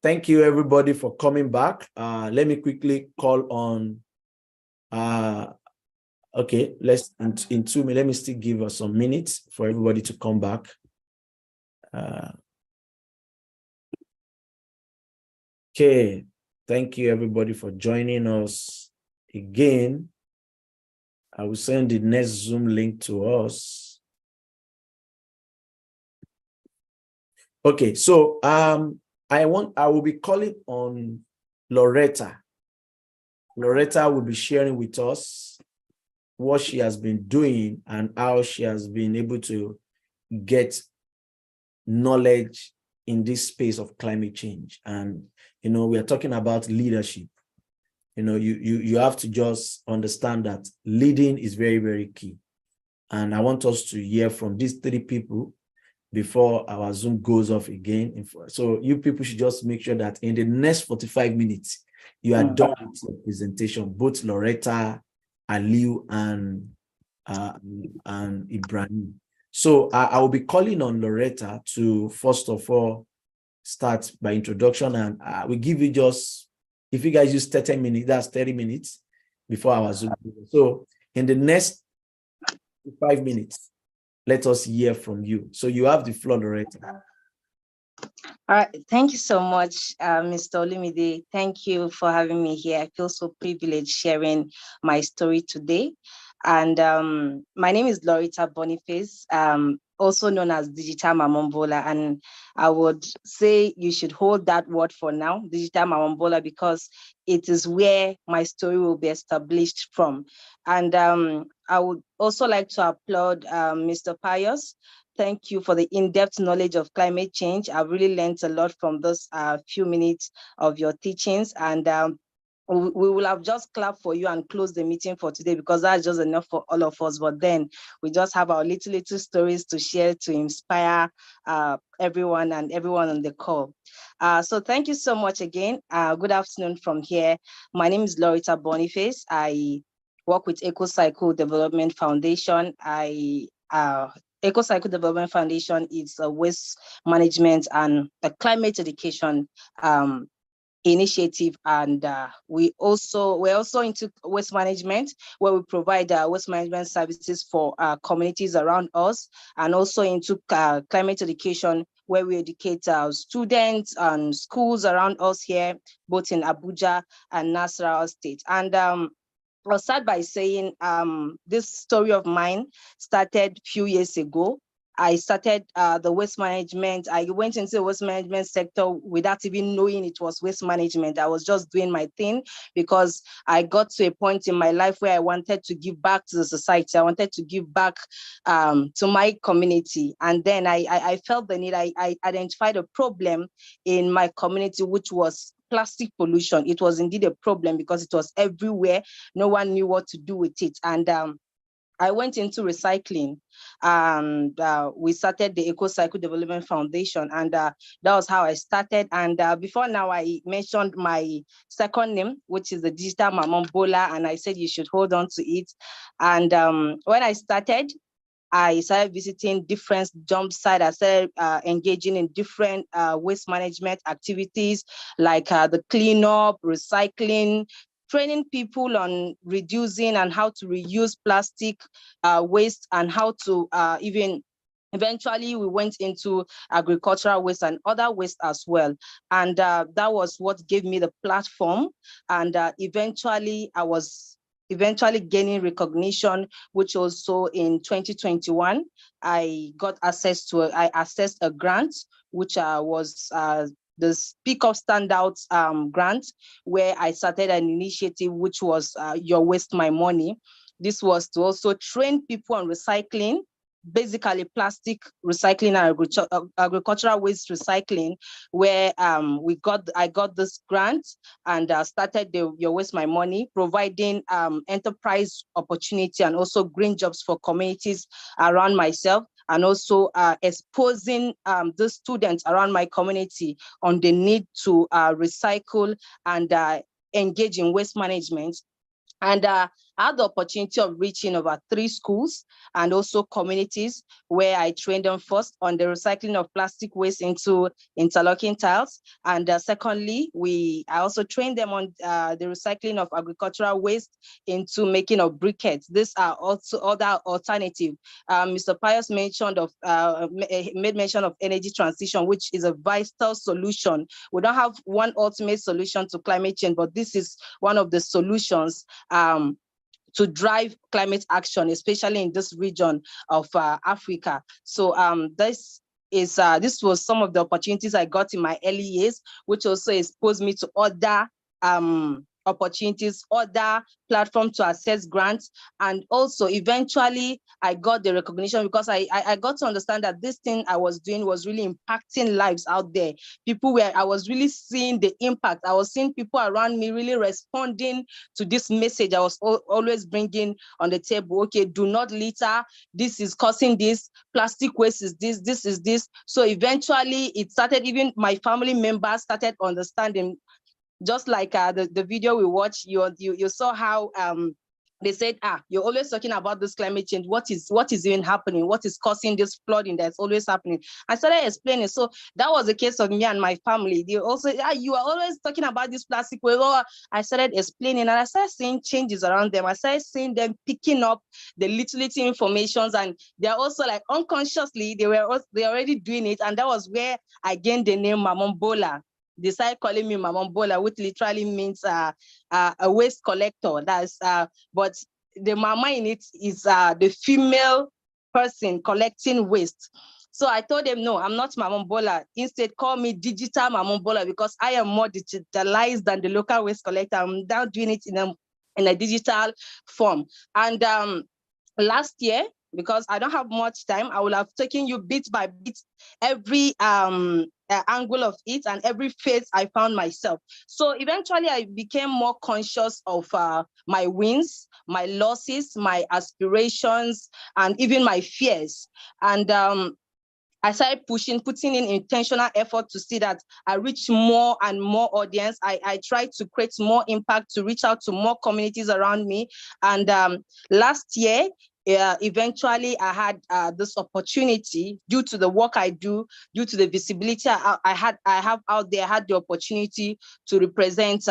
Thank you, everybody, for coming back. Let me quickly call on, okay, let's, in 2 minutes, let me still give us some minutes for everybody to come back. Okay, thank you, everybody, for joining us again. I will send the next Zoom link to us. Okay, so I will be calling on Loretta. Loretta will be sharing with us what she has been doing and how she has been able to get knowledge in this space of climate change. And, you know, we are talking about leadership. You know, you have to just understand that leading is very, very key. And I want us to hear from these 3 people before our Zoom goes off again. So you people should just make sure that in the next 45 minutes, you are done with your presentation, both Loretta, Aliu, and Ibrahim. So I will be calling on Loretta to, first of all, start by introduction, and we give you just, if you guys use 30 minutes, that's 30 minutes before our Zoom. So in the next 5 minutes, let us hear from you. So you have the floor, Loretta. All right, thank you so much, Mr. Olumide. Thank you for having me here. I feel so privileged sharing my story today. And my name is Loretta Boniface, also known as Digital Mamambola. And I would say you should hold that word for now, Digital Mamambola, because it is where my story will be established from. And I would also like to applaud Mr. Pius. Thank you for the in-depth knowledge of climate change. I've really learned a lot from those few minutes of your teachings. And we will have just clapped for you and close the meeting for today, because that's just enough for all of us. But then we just have our little stories to share to inspire everyone and everyone on the call. So thank you so much again. Good afternoon from here. My name is Loretta Boniface. I work with EcoCycle Development Foundation. EcoCycle Development Foundation is a waste management and a climate education initiative, and we're also into waste management, where we provide waste management services for communities around us, and also into climate education, where we educate students and schools around us here, both in Abuja and Nasarawa State. And I'll start by saying this story of mine started a few years ago. I started the waste management. I went into the waste management sector without even knowing it was waste management. I was just doing my thing because I got to a point in my life where I wanted to give back to the society. I wanted to give back to my community. And then I felt the need. I identified a problem in my community, which was plastic pollution. It was indeed a problem because it was everywhere. No one knew what to do with it. And I went into recycling, and we started the EcoCycle Development Foundation, and that was how I started. And before now, I mentioned my second name, which is the Digital Mamambola, and I said you should hold on to it. And when I started visiting different dump sites. I started engaging in different waste management activities, like the cleanup, recycling, training people on reducing and how to reuse plastic waste, and how to eventually we went into agricultural waste and other waste as well. And that was what gave me the platform. And eventually I was gaining recognition, which also in 2021, I accessed a grant, which was the Speak Up Standouts grant, where I started an initiative, which was Your Waste My Money. This was to also train people on recycling, basically plastic recycling and agricultural waste recycling, where I got this grant and started the Your Waste My Money, providing enterprise opportunity and also green jobs for communities around myself, and also exposing the students around my community on the need to recycle and engage in waste management. And I had the opportunity of reaching over 3 schools and also communities where I trained them first on the recycling of plastic waste into interlocking tiles. And secondly, I also trained them on the recycling of agricultural waste into making of briquettes. These are also other alternative. Mr. Pius mentioned made mention of energy transition, which is a vital solution. We don't have one ultimate solution to climate change, but this is one of the solutions to drive climate action, especially in this region of Africa. So this was some of the opportunities I got in my early years, which also exposed me to other opportunities, other platforms to access grants. And also eventually I got the recognition because I got to understand that this thing I was doing was really impacting lives out there. I was really seeing the impact. I was seeing people around me really responding to this message I was always bringing on the table. Okay, do not litter. This is causing this. Plastic waste is this. This is this. So eventually it started, even my family members started understanding. Just like the video we watched, you saw how they said, you're always talking about this climate change. What is even happening? What is causing this flooding that's always happening? I started explaining. So that was the case of me and my family. They also, you are always talking about this plastic waste. I started explaining, and I started seeing changes around them. I started seeing them picking up the little informations, and they're also like unconsciously, they're already doing it. And that was where I gained the name Mamambola. They started calling me Mamambola, which literally means a waste collector. But the mama in it is the female person collecting waste. So I told them, no, I'm not Mamambola. Instead, call me digital Mamambola, because I am more digitalized than the local waste collector. I'm now doing it in a digital form. And last year, because I don't have much time, I will have taken you bit by bit every angle of it and every phase I found myself. So eventually I became more conscious of my wins, my losses, my aspirations, and even my fears. And I started putting in intentional effort to see that I reach more and more audience. I tried to create more impact, to reach out to more communities around me. And last year, eventually I had this opportunity, due to the work I do, due to the visibility I have out there. I had the opportunity to represent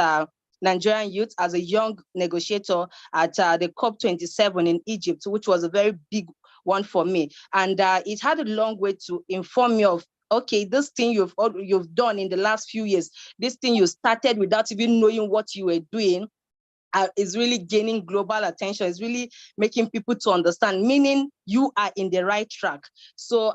Nigerian youth as a young negotiator at the COP27 in Egypt, which was a very big one for me. And it had a long way to inform me of, okay, this thing you've done in the last few years, this thing you started without even knowing what you were doing, is really gaining global attention. It's really making people to understand, meaning you are in the right track. So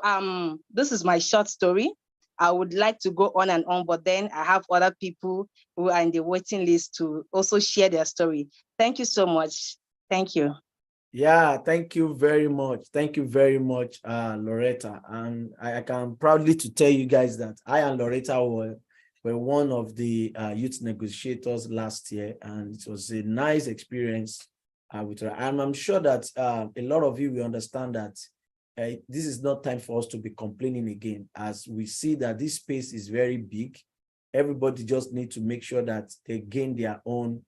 this is my short story. I would like to go on and on, but then I have other people who are in the waiting list to also share their story. Thank you so much. Thank you. Yeah, thank you very much. Thank you very much, Loretta. And I can proudly to tell you guys that I and Loretta were one of the youth negotiators last year, and it was a nice experience with her. And I'm sure that a lot of you will understand that this is not time for us to be complaining again, as we see that this space is very big. Everybody just need to make sure that they gain their own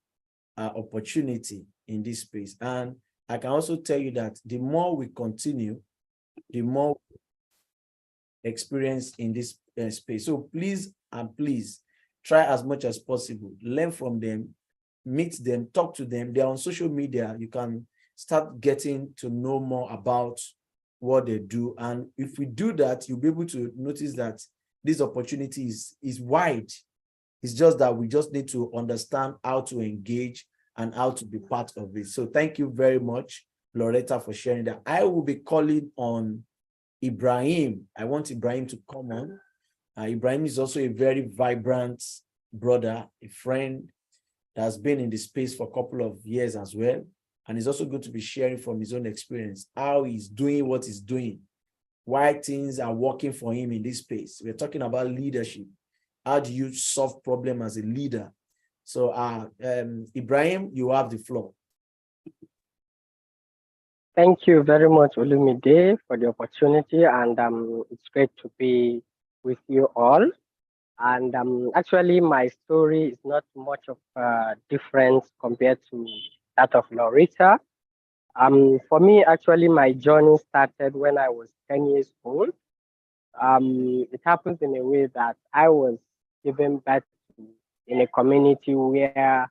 opportunity in this space. And I can also tell you that the more we continue, the more experience in this space. So please try as much as possible, learn from them, meet them, talk to them. They're on social media. You can start getting to know more about what they do. And if we do that, you'll be able to notice that this opportunity is wide. It's just that we just need to understand how to engage and how to be part of it. So thank you very much, Loretta, for sharing that. I will be calling on Ibrahim. I want Ibrahim to come on. Ibrahim is also a very vibrant brother, a friend that has been in the space for a couple of years as well. And it's also good to be sharing from his own experience, how he's doing what he's doing, why things are working for him in this space. We're talking about leadership. How do you solve problems as a leader? So Ibrahim, you have the floor. Thank you very much, Olumide, for the opportunity, and it's great to be with you all. And actually, my story is not much of a difference compared to that of Loretta. For me, actually, my journey started when I was 10 years old. It happens in a way that I was given birth to in a community where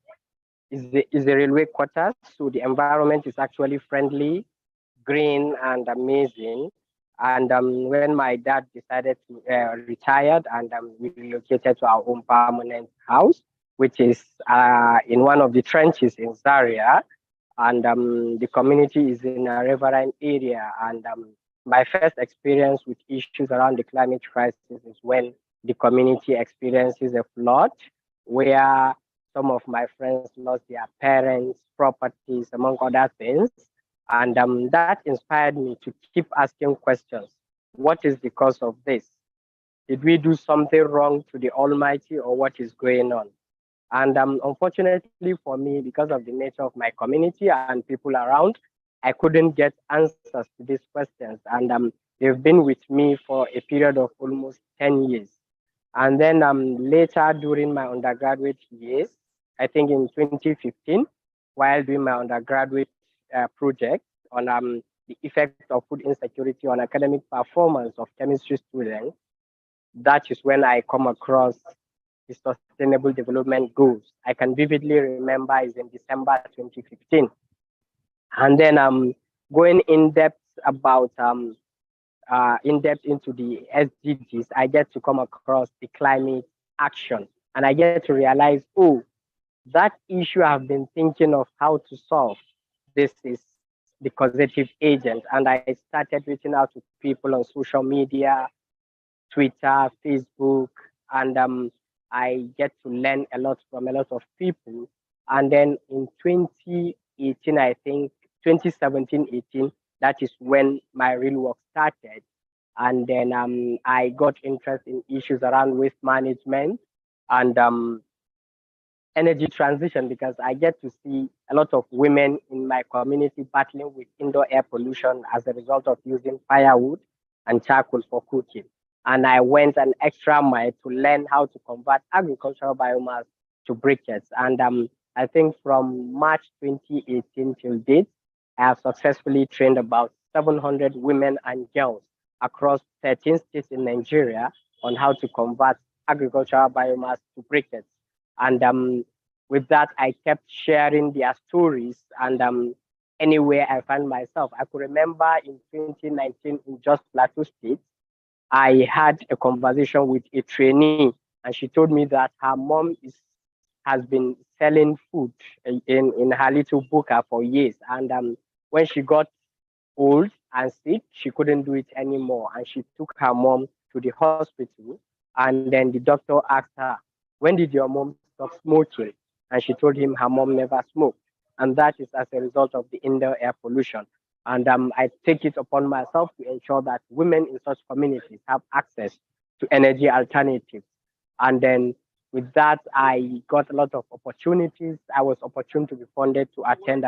is the railway quarters, so the environment is actually friendly, green, and amazing. And when my dad decided to retire, and we relocated to our own permanent house, which is in one of the trenches in Zaria, and the community is in a riverine area. And my first experience with issues around the climate crisis is when the community experiences a flood, where some of my friends lost their parents, properties, among other things. And that inspired me to keep asking questions. What is the cause of this? Did we do something wrong to the Almighty, or what is going on? And unfortunately for me, because of the nature of my community and people around, I couldn't get answers to these questions. And they've been with me for a period of almost 10 years. And then later during my undergraduate years, I think in 2015, while doing my undergraduate project on the effect of food insecurity on academic performance of chemistry students, that is when I come across the Sustainable Development Goals. I can vividly remember is in December 2015. And then going in depth about in depth into the SDGs, I get to come across the climate action, and I get to realize, oh, that issue I've been thinking of how to solve. This is the causative agent, and I started reaching out to people on social media, Twitter, Facebook, and I get to learn a lot from a lot of people. And then in 2018, I think 2017, 18, that is when my real work started. And then I got interest in issues around waste management and energy transition, because I get to see a lot of women in my community battling with indoor air pollution as a result of using firewood and charcoal for cooking. And I went an extra mile to learn how to convert agricultural biomass to briquettes. And I think from March 2018 till date, I have successfully trained about 700 women and girls across 13 states in Nigeria on how to convert agricultural biomass to briquettes. And with that, I kept sharing their stories. And anywhere I found myself, I could remember in 2019 in just Plateau State, I had a conversation with a trainee, and she told me that her mom has been selling food in her little booker for years. And when she got old and sick, she couldn't do it anymore. And she took her mom to the hospital. And then the doctor asked her, when did your mom stop smoking? And she told him her mom never smoked. And that is as a result of the indoor air pollution. And I take it upon myself to ensure that women in such communities have access to energy alternatives. And then with that, I got a lot of opportunities. I was opportune to be funded to attend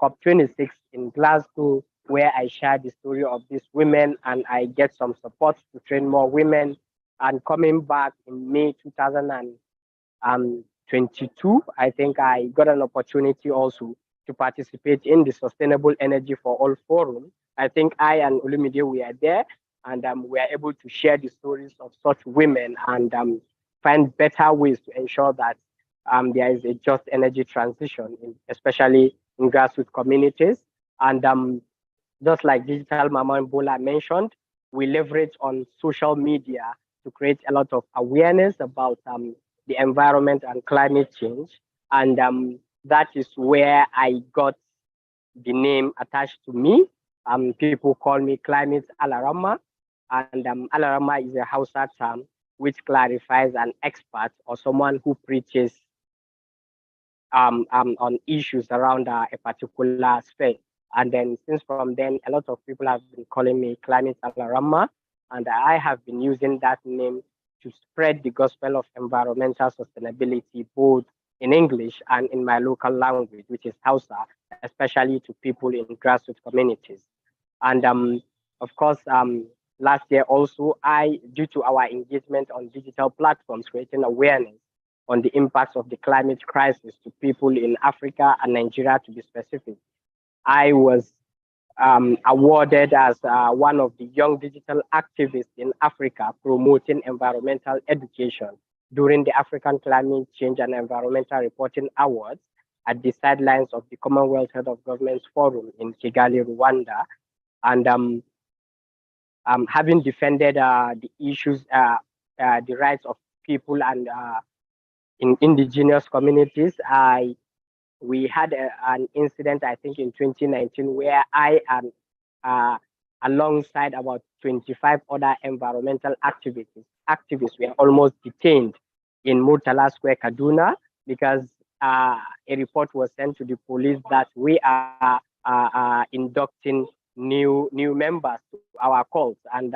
COP26 in Glasgow, where I share the story of these women, and I get some support to train more women. And coming back in May 2022, I think I got an opportunity also to participate in the Sustainable Energy for All Forum. I think I and Olumide were there, and we are able to share the stories of such women and find better ways to ensure that there is a just energy transition, especially in grassroots communities. And just like Digital Mama Bola mentioned, we leverage on social media to create a lot of awareness about the environment and climate change. And that is where I got the name attached to me. People call me Climate Alarama. And Alarama is a Hausa term which clarifies an expert or someone who preaches on issues around a particular sphere. And then since from then, a lot of people have been calling me Climate Alarama, and I have been using that name to spread the gospel of environmental sustainability, both in English and in my local language, which is Hausa, especially to people in grassroots communities. And of course, last year also, due to our engagement on digital platforms, creating awareness, on the impacts of the climate crisis to people in Africa and Nigeria, to be specific. I was awarded as one of the young digital activists in Africa promoting environmental education during the African Climate Change and Environmental Reporting Awards at the sidelines of the Commonwealth Head of Governments Forum in Kigali, Rwanda. And having defended the issues, the rights of people and in indigenous communities, we had an incident, I think, in 2019, where I am alongside about 25 other environmental activists were almost detained in Murtala Square, Kaduna, because a report was sent to the police that we are inducting new members to our cult, and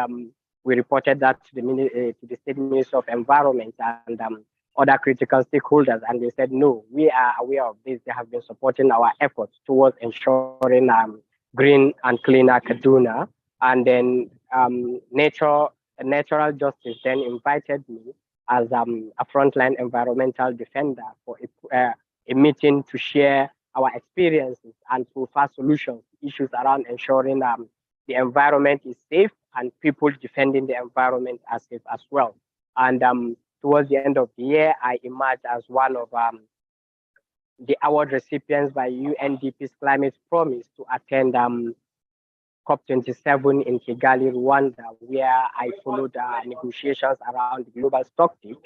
we reported that to the State Ministry of Environment and other critical stakeholders, and they said, no, we are aware of this. They have been supporting our efforts towards ensuring green and cleaner Kaduna. And then Natural Justice then invited me as a frontline environmental defender for a meeting to share our experiences and provide solutions to issues around ensuring the environment is safe and people defending the environment are safe as well. And towards the end of the year, I emerged as one of the award recipients by UNDP's Climate Promise to attend COP27 in Kigali, Rwanda, where I followed negotiations around the global stocktake.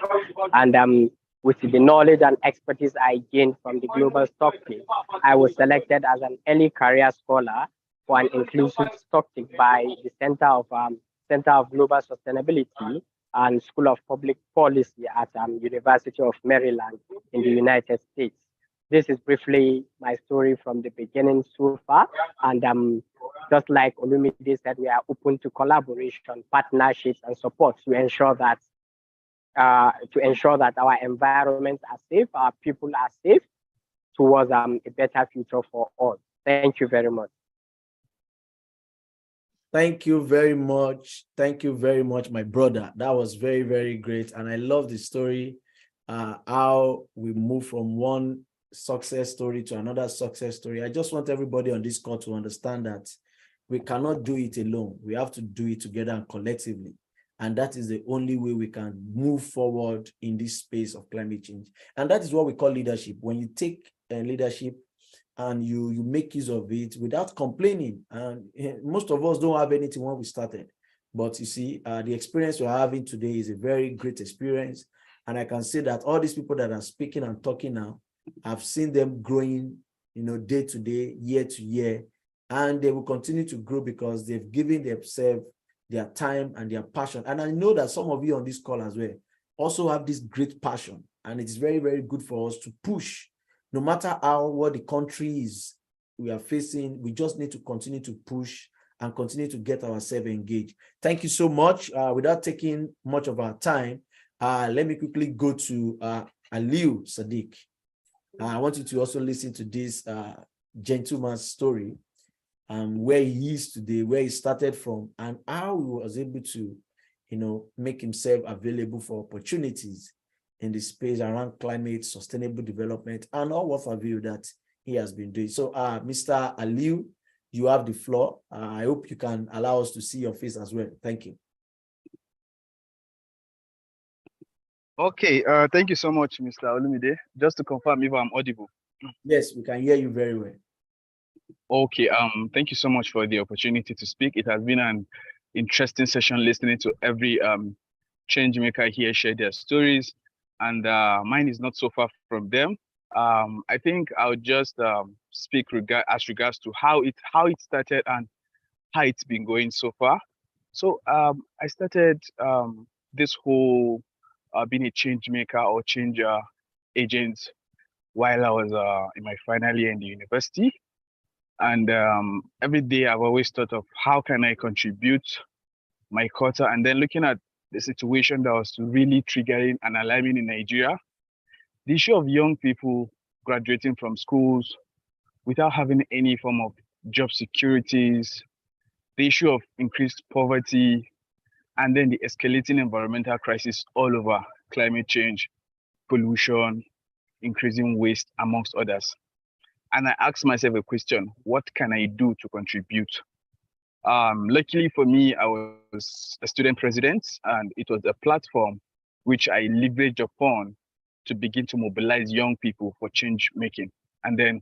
And with the knowledge and expertise I gained from the global stocktake, I was selected as an early career scholar for an inclusive stocktake by the Center of Global Sustainability and School of Public Policy at University of Maryland in the United States. This is briefly my story from the beginning so far. And just like Olumide said, we are open to collaboration, partnerships, and support to ensure that our environments are safe, our people are safe, towards a better future for all. Thank you very much. Thank you very much. Thank you very much, my brother. That was very, very great. And I love the story, how we move from one success story to another success story. I just want everybody on this call to understand that we cannot do it alone. We have to do it together and collectively. And that is the only way we can move forward in this space of climate change. And that is what we call leadership. When you take leadership and you make use of it without complaining. And most of us don't have anything when we started. But you see, the experience we're having today is a very great experience. And I can say that all these people that are speaking and talking now, I've seen them growing, day to day, year to year. And they will continue to grow because they've given themselves their time and their passion. And I know that some of you on this call as well also have this great passion. And it's very, very good for us to push. No matter what the country is we are facing, we just need to continue to push and continue to get ourselves engaged. Thank you so much. Without taking much of our time, let me quickly go to Aliu Sadiq. I want you to also listen to this gentleman's story, where he is today, where he started from, and how he was able to, make himself available for opportunities in the space around climate, sustainable development, and all what have you that he has been doing. So, Mr. Aliu, you have the floor. I hope you can allow us to see your face as well. Thank you. Okay, thank you so much, Mr. Olumide. Just to confirm if I'm audible. Yes, we can hear you very well. Okay, thank you so much for the opportunity to speak. It has been an interesting session listening to every change maker here share their stories, and mine is not so far from them. I think I'll just speak as regards to how it started and how it's been going so far. So I started this whole being a change maker or change agent while I was in my final year in the university. And every day I've always thought of how can I contribute my quota, and then looking at the situation that was really triggering and alarming in Nigeria, the issue of young people graduating from schools without having any form of job securities, the issue of increased poverty, and then the escalating environmental crisis all over climate change. pollution, increasing waste, amongst others. And I asked myself a question: what can I do to contribute? Luckily for me, I was a student president, and it was a platform which I leveraged upon to begin to mobilize young people for change making. And then,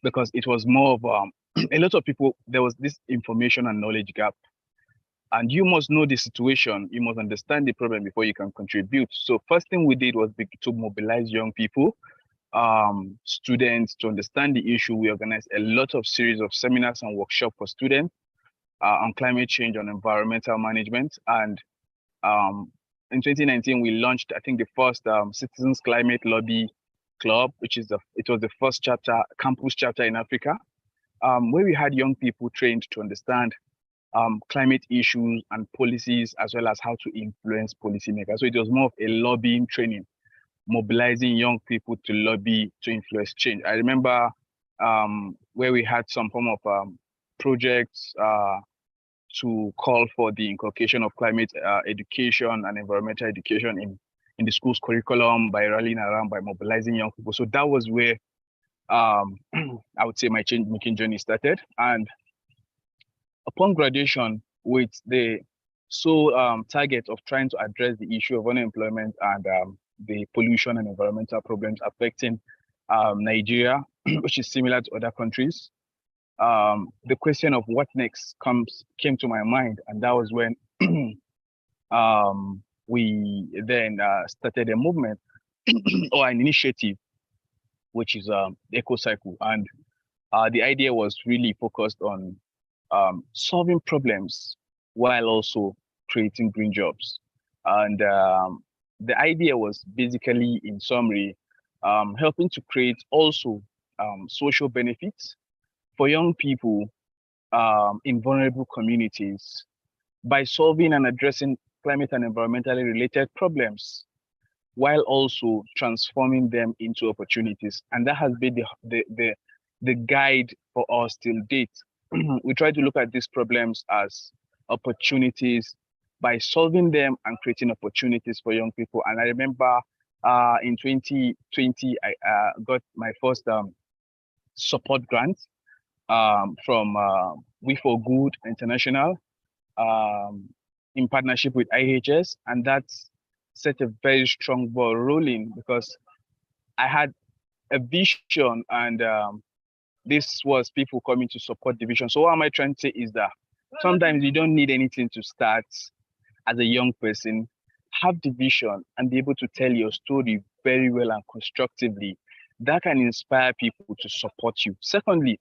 because it was more of a lot of people, there was this information and knowledge gap. And you must know the situation, you must understand the problem before you can contribute. So first thing we did was to mobilize young people, students, to understand the issue. We organized a lot of series of seminars and workshops for students on climate change, on environmental management. And in 2019, we launched, I think, the first Citizens Climate Lobby Club, which is it was the first chapter, campus chapter in Africa, where we had young people trained to understand climate issues and policies, as well as how to influence policymakers. So it was more of a lobbying training, mobilizing young people to lobby to influence change. I remember where we had some form of projects to call for the inculcation of climate education and environmental education in the school's curriculum by rallying around, by mobilizing young people. So that was where I would say my change making journey started. And upon graduation, with the sole target of trying to address the issue of unemployment and the pollution and environmental problems affecting Nigeria, which is similar to other countries, the question of what next came to my mind, and that was when we then started a movement or an initiative, which is EcoCycle, and the idea was really focused on solving problems while also creating green jobs. And the idea was basically, in summary, helping to create also social benefits for young people in vulnerable communities by solving and addressing climate and environmentally related problems, while also transforming them into opportunities. And that has been the guide for us till date. We try to look at these problems as opportunities by solving them and creating opportunities for young people. And I remember in 2020, I got my first support grant from We for Good International in partnership with IHS, and that's set a very strong ball rolling, because I had a vision, and this was people coming to support the vision. So what am I trying to say is that sometimes you don't need anything to start as a young person. Have the vision and be able to tell your story very well and constructively. That can inspire people to support you. Secondly,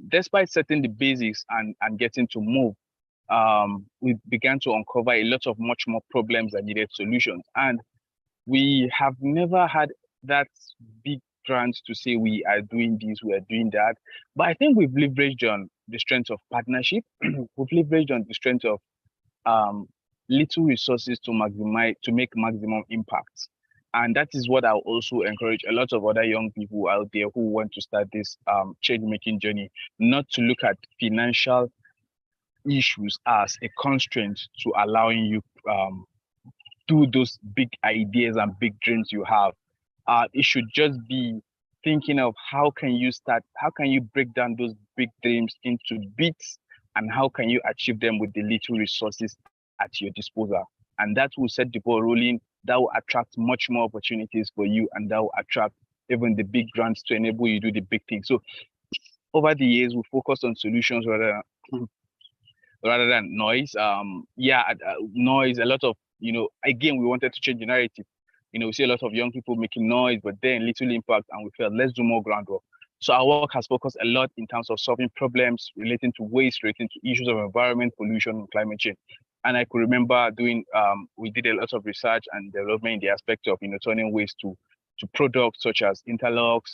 despite setting the basics and getting to move, we began to uncover a lot of much more problems that needed solutions. And we have never had that big grant to say we are doing this, we are doing that. But I think we've leveraged on the strength of partnership. We've leveraged on the strength of little resources to make maximum impact. And that is what I'll also encourage a lot of other young people out there who want to start this change-making journey, not to look at financial issues as a constraint to allowing you do those big ideas and big dreams you have. It should just be thinking of how can you break down those big dreams into bits, and how can you achieve them with the little resources at your disposal. And that will set the ball rolling. That will attract much more opportunities for you, and that will attract even the big grants to enable you to do the big things. So over the years, we focused on solutions rather than noise. Noise, a lot of, again, we wanted to change the narrative. We see a lot of young people making noise, but then little impact, and we felt, let's do more groundwork. So our work has focused a lot in terms of solving problems relating to waste, relating to issues of environment, pollution, and climate change. And I could remember we did a lot of research and development in the aspect of, turning waste to products such as interlocks,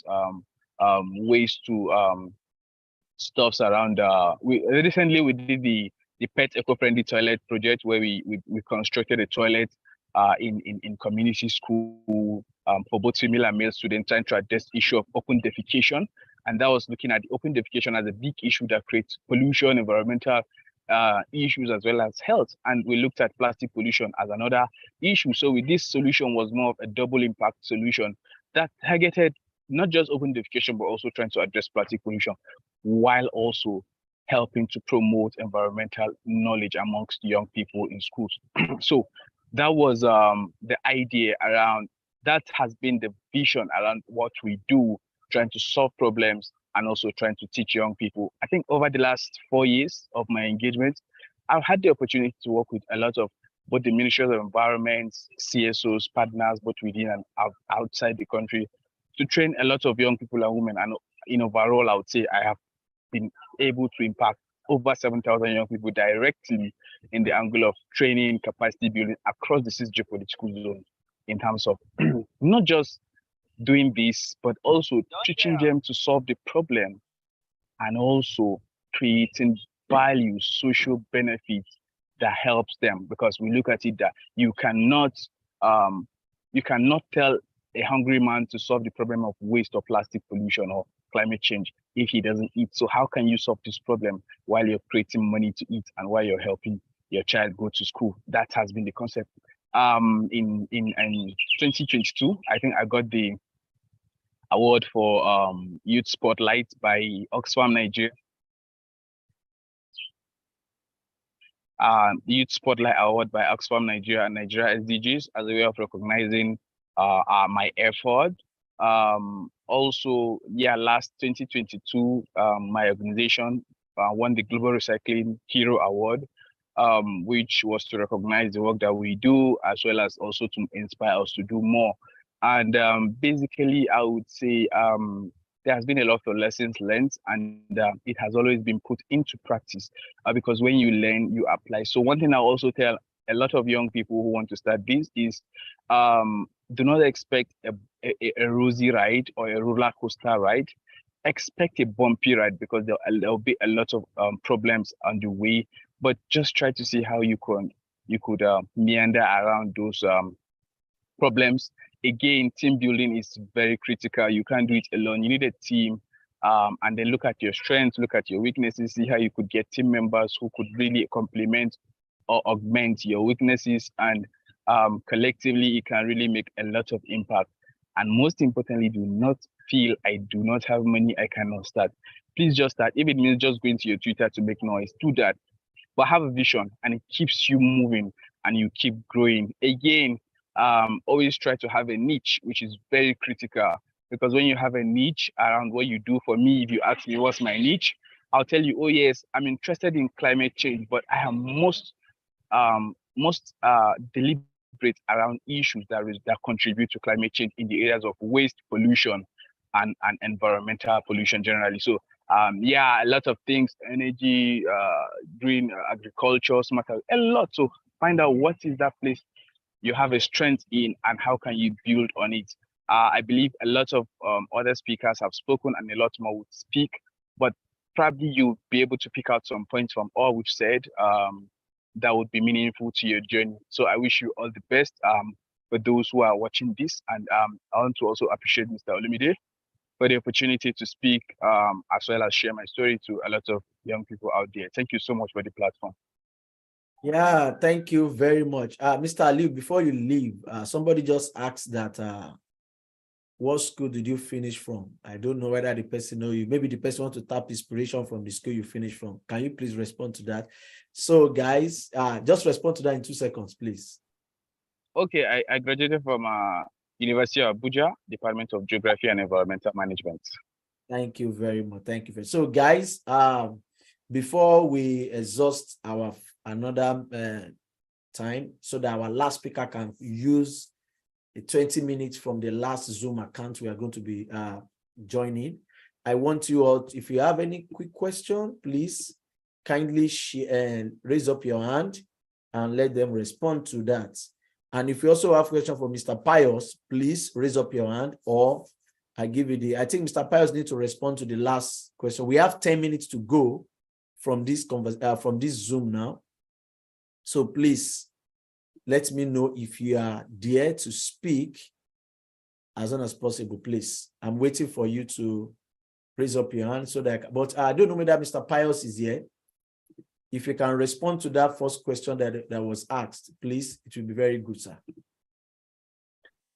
waste to stuffs around. Recently we did the pet eco-friendly toilet project, where we constructed a toilet in community school for both female and male students, trying to address the issue of open defecation. And that was looking at the open defecation as a big issue that creates pollution, environmental issues as well as health. And we looked at plastic pollution as another issue. So with this solution was more of a double impact solution that targeted not just open defecation, but also trying to address plastic pollution while also helping to promote environmental knowledge amongst young people in schools. So that was the idea around, that has been the vision around what we do, trying to solve problems and also trying to teach young people. I think over the last 4 years of my engagement, I've had the opportunity to work with a lot of both the Ministry of Environment, CSOs, partners, both within and outside the country, to train a lot of young people and women. And in overall, I would say I have been able to impact over 7,000 young people directly in the angle of training, capacity building across the 6 geopolitical zones, in terms of not just doing this, but also teaching them to solve the problem and also creating value, social benefits that helps them. Because we look at it that you cannot tell a hungry man to solve the problem of waste or plastic pollution or climate change if he doesn't eat. So how can you solve this problem while you're creating money to eat and while you're helping your child go to school? That has been the concept. In 2022, I think I got the award for Youth Spotlight by Oxfam Nigeria. Youth Spotlight Award by Oxfam Nigeria and Nigeria SDGs as a way of recognizing my effort. Also, last 2022, my organization won the Global Recycling Hero Award, which was to recognize the work that we do, as well as also to inspire us to do more. And basically, I would say there has been a lot of lessons learned, and it has always been put into practice because when you learn, you apply. So one thing I also tell a lot of young people who want to start this is do not expect a rosy ride or a roller coaster ride. Expect a bumpy ride because there'll be a lot of problems on the way, but just try to see how you could meander around those problems. Again, team building is very critical. You can't do it alone. You need a team, and then look at your strengths, look at your weaknesses, see how you could get team members who could really complement or augment your weaknesses, and collectively it can really make a lot of impact. And most importantly, do not feel I do not have money, I cannot start. Please just start. If it means just going to your Twitter to make noise, do that. But have a vision, and it keeps you moving and you keep growing. Again, always try to have a niche, which is very critical, because when you have a niche around what you do, for me, if you ask me what's my niche, I'll tell you, oh yes, I'm interested in climate change, but I am most deliberate around issues that contribute to climate change in the areas of waste, pollution, and environmental pollution generally. So a lot of things, energy, green agriculture, smart, a lot. So find out what is that place you have a strength in and how can you build on it. I believe a lot of other speakers have spoken and a lot more would speak, but probably you'll be able to pick out some points from all we've said that would be meaningful to your journey. So I wish you all the best for those who are watching this. And I want to also appreciate Mr. Olumide for the opportunity to speak as well as share my story to a lot of young people out there. Thank you so much for the platform. Yeah, thank you very much. Mr. Ali, before you leave, somebody just asked that, what school did you finish from? I don't know whether the person knows you. Maybe the person wants to tap inspiration from the school you finished from. Can you please respond to that? So guys, just respond to that in 2 seconds, please. Okay, I graduated from University of Abuja, Department of Geography and Environmental Management. Thank you very much. Thank you. So guys, before we exhaust our another time so that our last speaker can use 20 minutes from the last Zoom account we are going to be joining, I want you all, if you have any quick question, please kindly raise up your hand and let them respond to that. And if you also have a question for Mr. Pius, please raise up your hand, or I give you I think Mr. Pius needs to respond to the last question. We have 10 minutes to go from this Zoom now. So please let me know if you are there to speak as soon as possible, please. I'm waiting for you to raise up your hand so that, but I don't know whether Mr. Pius is here. if you can respond to that first question that was asked, please, it will be very good, sir.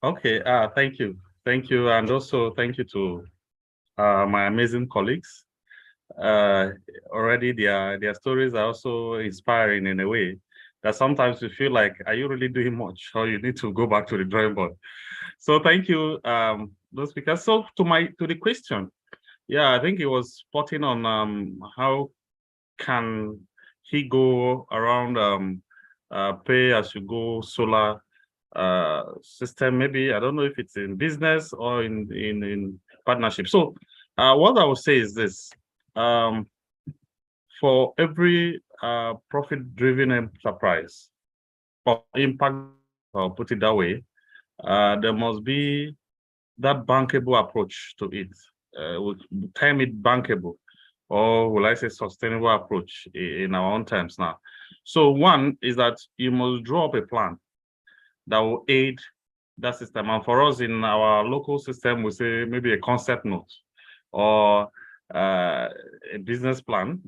Okay, thank you. Thank you. And also thank you to my amazing colleagues. Already their stories are also inspiring in a way that sometimes you feel like, are you really doing much? Or you need to go back to the drawing board. So thank you, those speakers. So to the question, yeah, I think it was spotting on how can he go around pay as you go solar system. Maybe I don't know if it's in business or in partnership. So what I would say is this: for every profit-driven enterprise or impact, I'll put it that way, there must be that bankable approach to it. We term it bankable, or will I say sustainable approach in our own terms now. So one is that you must draw up a plan that will aid that system. And for us in our local system, we say maybe a concept note or a business plan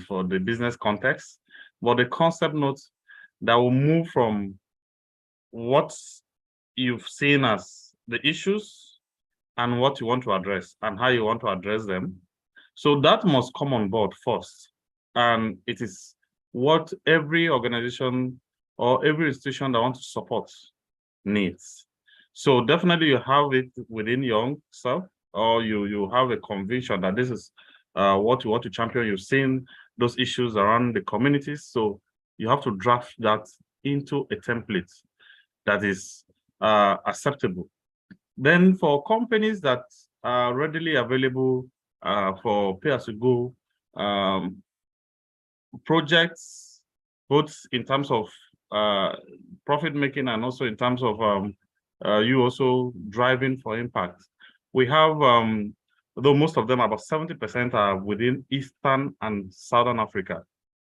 for the business context, but the concept note that will move from what you've seen as the issues and what you want to address and how you want to address them. So that must come on board first. And it is what every organization or every institution that wants to support needs. So definitely you have it within yourself, or you have a conviction that this is what you want to champion. You've seen those issues around the communities. So you have to draft that into a template that is acceptable. Then for companies that are readily available for pay-as-you-go projects, both in terms of profit making and also in terms of you also driving for impact. We have, though most of them, about 70% are within Eastern and Southern Africa.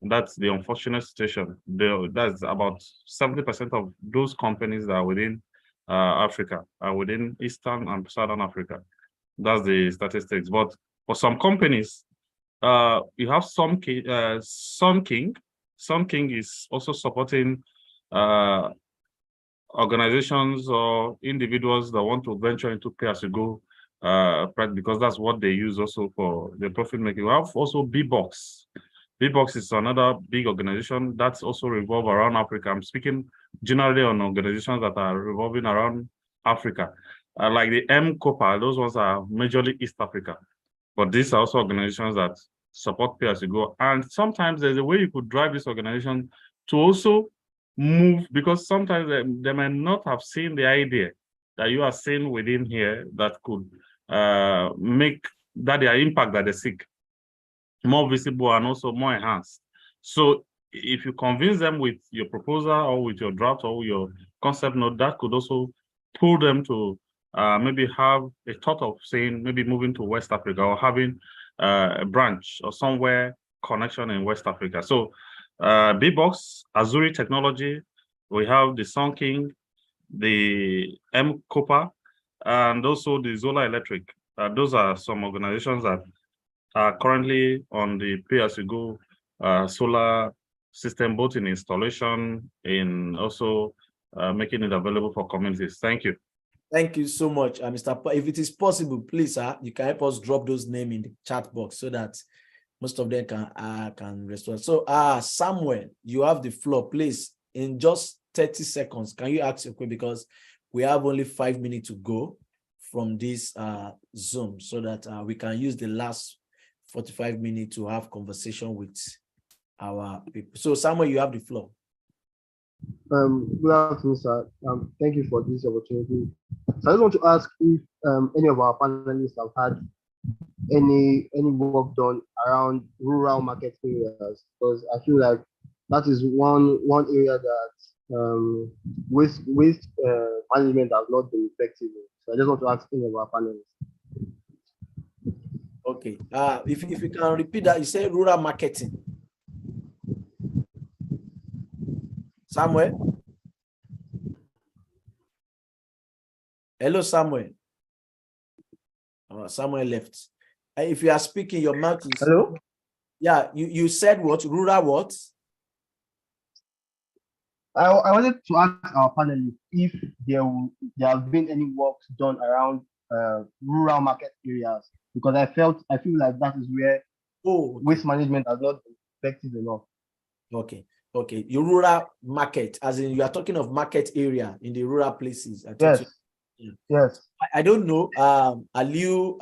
That's the unfortunate situation. That's about 70% of those companies that are within Africa are within Eastern and Southern Africa. That's the statistics. But for some companies, you have Sun King. Sun King is also supporting organizations or individuals that want to venture into pay-as-you-go, because that's what they use also for the profit making. We have also B-Box. B-Box is another big organization that's also revolve around Africa. I'm speaking generally on organizations that are revolving around Africa, like the M-Copa. Those ones are majorly East Africa, but these are also organizations that support pay-as-you-go. And sometimes there's a way you could drive this organization to also move, because sometimes they may not have seen the idea that you are seeing within here that could make that their impact that they seek more visible and also more enhanced. So if you convince them with your proposal or with your draft or your concept note, that could also pull them to maybe have a thought of saying, maybe moving to West Africa or having a branch or somewhere connection in West Africa. So B-Box, Azuri Technology, we have the Sun King, the M-Copa, and also the Zola Electric. Those are some organizations that are currently on the pay-as-you-go solar system, both in installation and also making it available for communities. Thank you. Thank you so much, Mr. If it is possible, please, you can help us drop those names in the chat box so that most of them can respond. So, Samuel, you have the floor, please. In just 30 seconds, can you ask your question, because we have only 5 minutes to go from this Zoom, so that we can use the last 45 minutes to have conversation with our people. So, Samuel, you have the floor. Good afternoon, sir. Thank you for this opportunity. So I just want to ask if any of our panelists have had any work done around rural market areas, because I feel like that is one area that waste management has not been effective in. So I just want to ask any of our panelists. Okay. If you can repeat that, you say rural marketing. Samuel? Hello, Samuel. Samuel left. If you are speaking, your mouth is... Hello? Yeah, you said what? Rural what? I wanted to ask our panelists if there have been any works done around rural market areas, because I feel like that is where Oh, okay. waste management has not been effective enough. Okay. Okay. Your rural market, as in you are talking of market area in the rural places. Yes. Yes. I don't know. Aliu,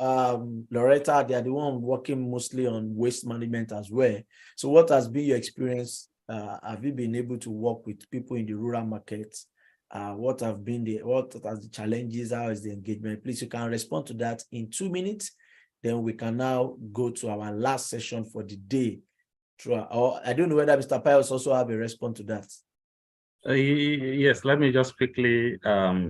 Loretta, they are the one working mostly on waste management as well. So what has been your experience? Have you been able to work with people in the rural markets? What are the challenges? How is the engagement? Please, you can respond to that in 2 minutes. Then we can now go to our last session for the day. Or I don't know whether Mr. Pius also have a response to that. Yes, let me just quickly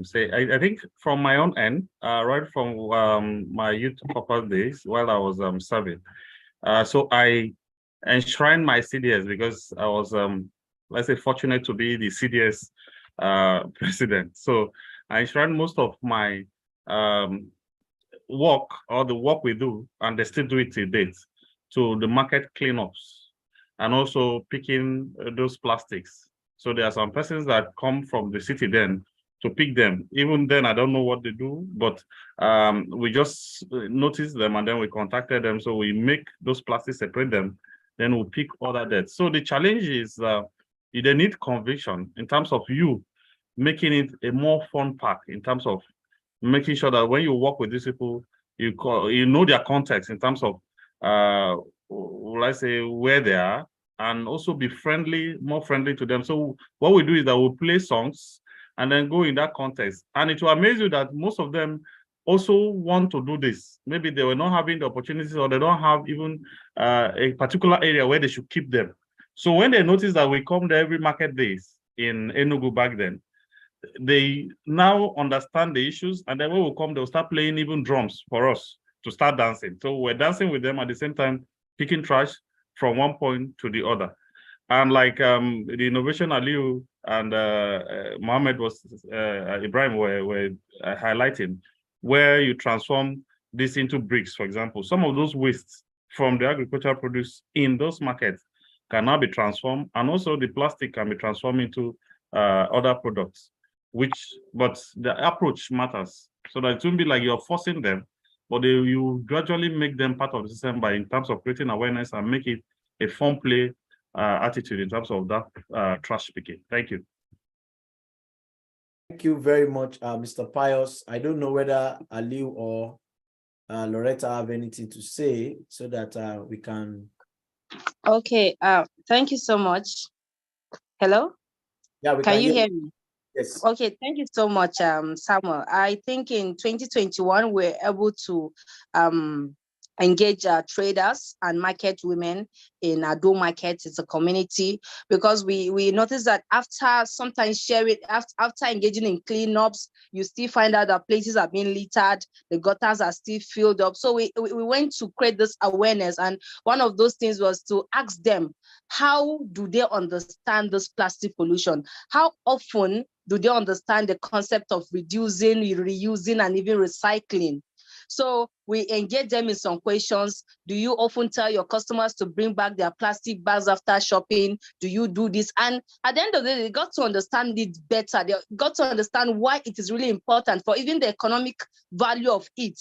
say, I think from my own end, right from my youth corporate days while I was serving, so I enshrined my CDS because I was, let's say, fortunate to be the CDS president. So I enshrined most of my work, or the work we do, and they still do it till date, to the market cleanups and also picking those plastics. So there are some persons that come from the city then to pick them. Even then, I don't know what they do, but we just noticed them and then we contacted them. So we make those plastics, separate them, then we pick other deaths. So the challenge is they need conviction in terms of you making it a more fun pack, in terms of making sure that when you work with these people, you know their context in terms of let's say where they are, and also be friendly, more friendly to them. So what we do is that we play songs and then go in that context. And it will amaze you that most of them also want to do this. Maybe they were not having the opportunities, or they don't have even a particular area where they should keep them. So when they notice that we come there every market days in Enugu back then, they now understand the issues, and then when we come, they'll start playing even drums for us to start dancing. So we're dancing with them at the same time, picking trash from one point to the other. And like the innovation Aliu and Mohammed was Ibrahim were highlighting, where you transform this into bricks, for example. Some of those wastes from the agricultural produce in those markets can now be transformed, and also the plastic can be transformed into other products. But the approach matters, so that it won't be like you're forcing them, but you gradually make them part of the system by, in terms of creating awareness and make it a fun play attitude in terms of that trash picking. Thank you. Thank you very much, Mr. Pius. I don't know whether Aliu or Loretta have anything to say, so that we can. Okay, thank you so much. Hello? Yeah, we can you hear me? Yes. Okay, thank you so much, Samuel. I think in 2021, we're able to engage traders and market women in Ado market. It's a community, because we noticed that after sometimes sharing, after engaging in cleanups, you still find out that places are being littered, the gutters are still filled up. So we went to create this awareness, and one of those things was to ask them, how do they understand this plastic pollution? How often do they understand the concept of reducing, reusing, and even recycling? So we engage them in some questions. Do you often tell your customers to bring back their plastic bags after shopping? Do you do this? And at the end of the day, they got to understand it better. They got to understand why it is really important, for even the economic value of it,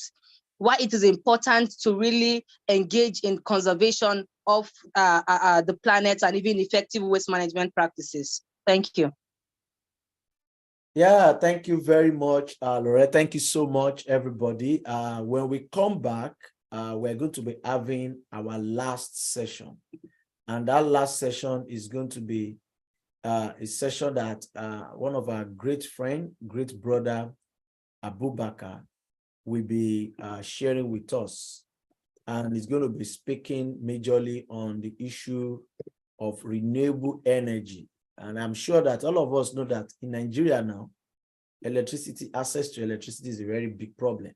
why it is important to really engage in conservation of the planet and even effective waste management practices. Thank you. Yeah, thank you very much, Loretta. Thank you so much, everybody. When we come back, we're going to be having our last session. And that last session is going to be a session that one of our great friend, great brother, Abubakar, will be sharing with us. And he's going to be speaking majorly on the issue of renewable energy. And I'm sure that all of us know that in Nigeria now, access to electricity is a very big problem.